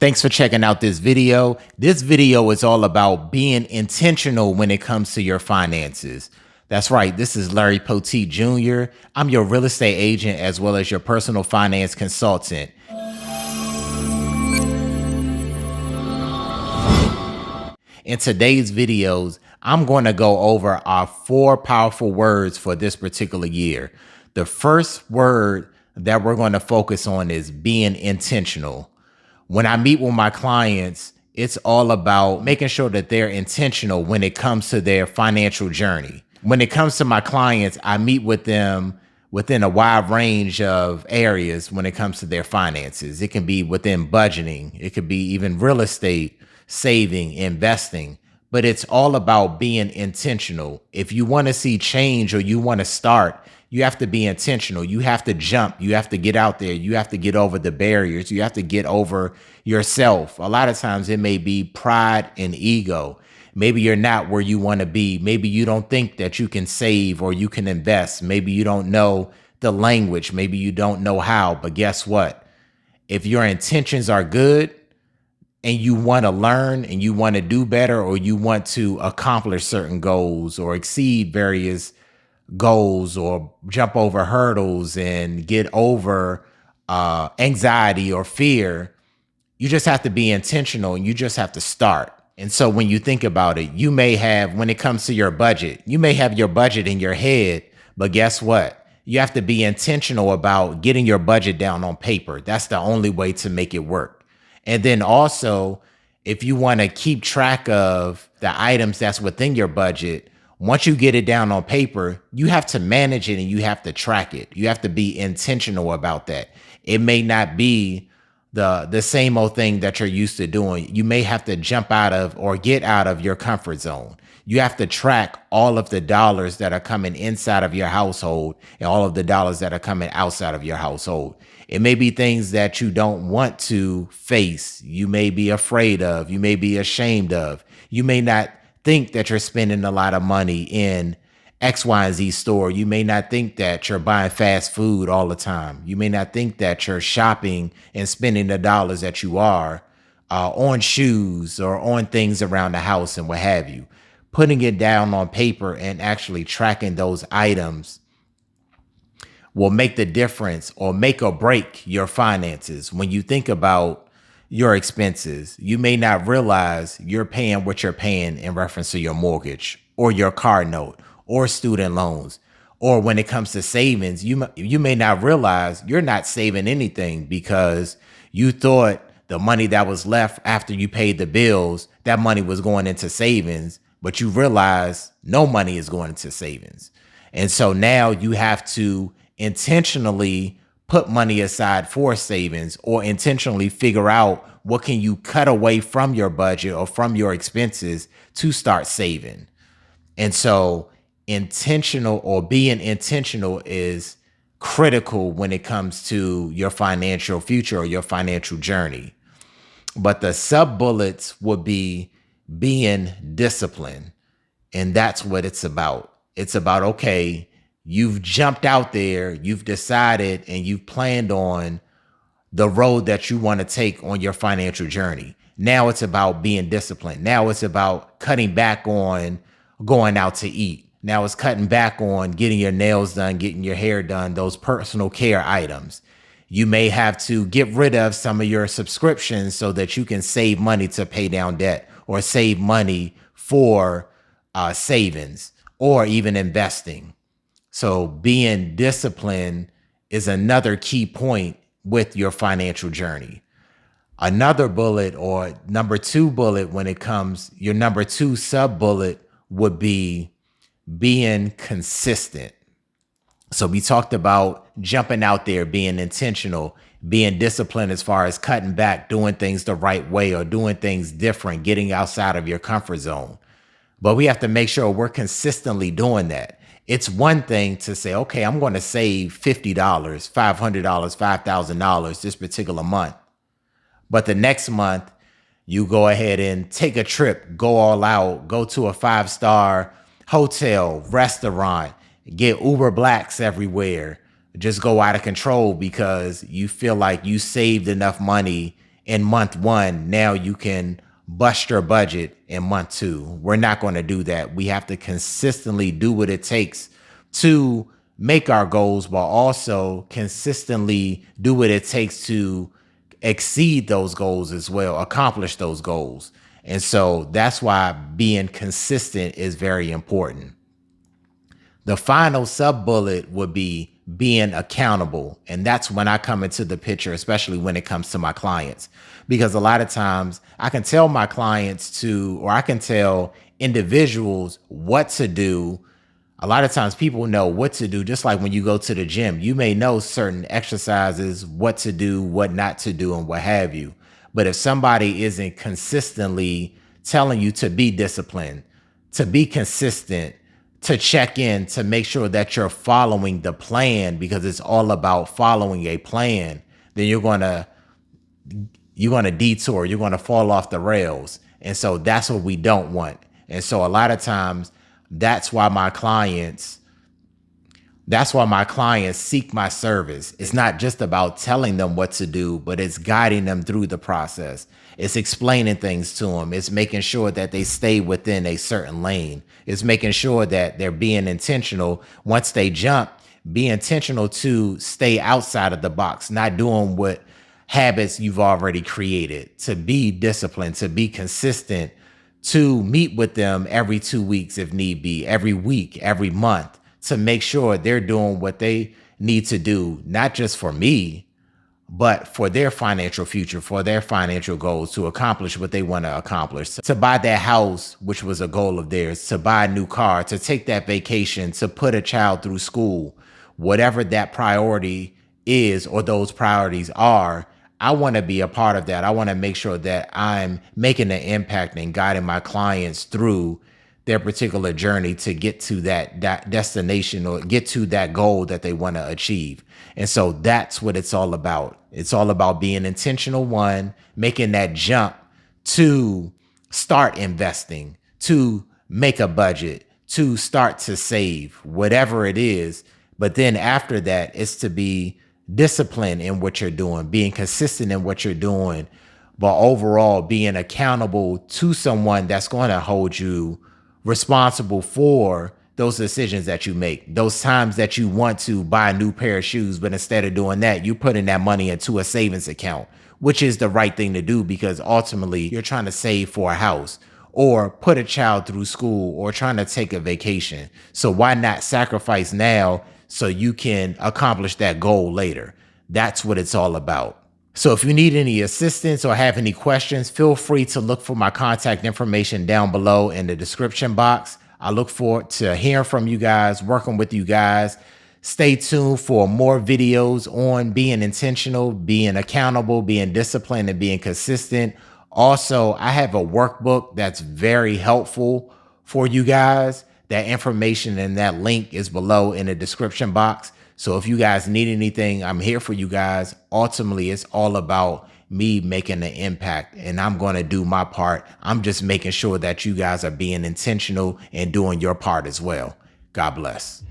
Thanks for checking out this video. This video is all about being intentional when it comes to your finances. That's right. This is Larry Poteet Jr. I'm your real estate agent as well as your personal finance consultant. In today's videos, I'm going to go over our 4 powerful words for this particular year. The first word that we're going to focus on is being intentional. When I meet with my clients, it's all about making sure that they're intentional when it comes to their financial journey. When it comes to my clients, I meet with them within a wide range of areas when it comes to their finances. It can be within budgeting. It could be even real estate, saving, investing. But it's all about being intentional. If you want to see change or you want to start, you have to be intentional. You have to jump. You have to get out there. You have to get over the barriers. You have to get over yourself. A lot of times it may be pride and ego. Maybe you're not where you want to be. Maybe you don't think that you can save or you can invest. Maybe you don't know the language. Maybe you don't know how. But guess what? If your intentions are good and you want to learn and you want to do better, or you want to accomplish certain goals or exceed various goals or jump over hurdles and get over anxiety or fear, you just have to be intentional and you just have to start. And so when you think about it, you may have, when it comes to your budget, you may have your budget in your head, but guess what? You have to be intentional about getting your budget down on paper. That's the only way to make it work. And then also, if you want to keep track of the items that's within your budget, once you get it down on paper, you have to manage it and you have to track it. You have to be intentional about that. It may not be the same old thing that you're used to doing. You may have to jump out of or get out of your comfort zone. You have to track all of the dollars that are coming inside of your household and all of the dollars that are coming outside of your household. It may be things that you don't want to face. You may be afraid of. You may be ashamed of. You may not think that you're spending a lot of money in X, Y, and Z store. You may not think that you're buying fast food all the time. You may not think that you're shopping and spending the dollars that you are on shoes or on things around the house and what have you. Putting it down on paper and actually tracking those items will make the difference or make or break your finances. When you think about your expenses, you may not realize you're paying what you're paying in reference to your mortgage or your car note or student loans. Or when it comes to savings, you may not realize you're not saving anything because you thought the money that was left after you paid the bills, that money was going into savings, but you realize no money is going into savings. And so now you have to intentionally put money aside for savings, or intentionally figure out what can you cut away from your budget or from your expenses to start saving. And so intentional or being intentional is critical when it comes to your financial future or your financial journey. But the sub bullets would be being disciplined. And that's what it's about. It's about, okay, you've jumped out there, you've decided, and you've planned on the road that you want to take on your financial journey. Now it's about being disciplined. Now it's about cutting back on going out to eat. Now it's cutting back on getting your nails done, getting your hair done, those personal care items. You may have to get rid of some of your subscriptions so that you can save money to pay down debt, or save money for savings, or even investing. So being disciplined is another key point with your financial journey. Another bullet, or number 2 bullet, when it comes, your number 2 sub bullet would be being consistent. So we talked about jumping out there, being intentional, being disciplined as far as cutting back, doing things the right way or doing things different, getting outside of your comfort zone. But we have to make sure we're consistently doing that. It's one thing to say, okay, I'm going to save $50, $500, $5,000 this particular month. But the next month, you go ahead and take a trip, go all out, go to a 5-star hotel, restaurant, get Uber Blacks everywhere, just go out of control because you feel like you saved enough money in month one, now you can bust your budget in month two. We're not going to do that. We have to consistently do what it takes to make our goals, but also consistently do what it takes to exceed those goals as well, accomplish those goals. And so that's why being consistent is very important. The final sub bullet would be being accountable. And that's when I come into the picture, especially when it comes to my clients. Because a lot of times I can tell my clients to, or I can tell individuals what to do. A lot of times people know what to do, just like when you go to the gym, you may know certain exercises, what to do, what not to do, and what have you. But if somebody isn't consistently telling you to be disciplined, to be consistent, to check in, to make sure that you're following the plan, because it's all about following a plan, then you're going to detour, you're going to fall off the rails. And so that's what we don't want. And so a lot of times that's why my clients seek my service. It's not just about telling them what to do, but it's guiding them through the process. It's explaining things to them. It's making sure that they stay within a certain lane. It's making sure that they're being intentional. Once they jump, be intentional to stay outside of the box, not doing what habits you've already created, to be disciplined, to be consistent, to meet with them every 2 weeks if need be, every week, every month, to make sure they're doing what they need to do, not just for me, but for their financial future, for their financial goals, to accomplish what they want to accomplish, to buy that house, which was a goal of theirs, to buy a new car, to take that vacation, to put a child through school, whatever that priority is or those priorities are. I want to be a part of that. I want to make sure that I'm making an impact and guiding my clients through their particular journey to get to that destination or get to that goal that they want to achieve. And so that's what it's all about. It's all about being intentional, one, making that jump to start investing, to make a budget, to start to save, whatever it is. But then after that, it's to be disciplined in what you're doing, being consistent in what you're doing, but overall being accountable to someone that's going to hold you responsible for those decisions that you make. Those times that you want to buy a new pair of shoes, but instead of doing that, you're putting that money into a savings account, which is the right thing to do, because ultimately you're trying to save for a house or put a child through school or trying to take a vacation. So why not sacrifice now so you can accomplish that goal later? That's what it's all about. So if you need any assistance or have any questions, feel free to look for my contact information down below in the description box. I look forward to hearing from you guys, working with you guys. Stay tuned for more videos on being intentional, being accountable, being disciplined, and being consistent. Also, I have a workbook that's very helpful for you guys. That information and that link is below in the description box. So if you guys need anything, I'm here for you guys. Ultimately, it's all about me making an impact, and I'm going to do my part. I'm just making sure that you guys are being intentional and doing your part as well. God bless.